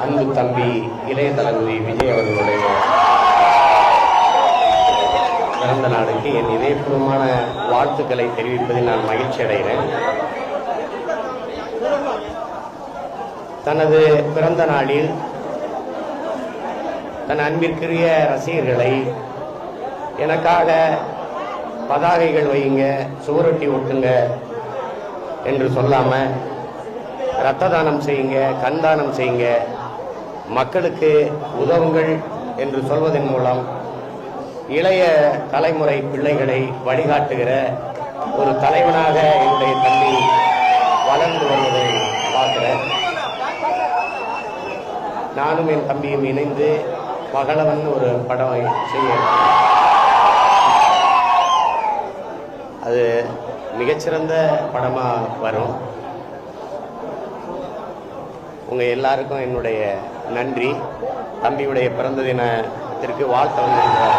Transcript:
அன்பு தம்பி இளைய தளபதி விஜய் அவர்களுடைய பிறந்த நாளுக்கு என் இதயபூர்வமான வாழ்த்துக்களை தெரிவிப்பதில் நான் மகிழ்ச்சி அடைகிறேன். தனது பிறந்த நாளில் தன் அன்பிற்குரிய ரசிகர்களை எனக்காக பதாகைகள் வையுங்க, சுவரொட்டி ஒட்டுங்க என்று சொல்லாம இரத்த தானம் செய்யுங்க, கண் தானம் செய்யுங்க, மக்களுக்கு உதவுங்கள் என்று சொல்வதன் மூலம் இளைய தலைமுறை பிள்ளைகளை வழிகாட்டுகிற ஒரு தலைவனாக என்னுடைய தம்பி வளர்ந்து வருவதை பார்க்கிறேன். நானும் என் தம்பியும் இணைந்து பகலவன் ஒரு படம் செய்ய, அது மிகச்சிறந்த படமா வரும். உங்க எல்லாருக்கும் என்னுடைய நன்றி. தம்பியுடைய பிறந்த தினத்திற்கு வாழ்த்து வந்திருக்கிறார்.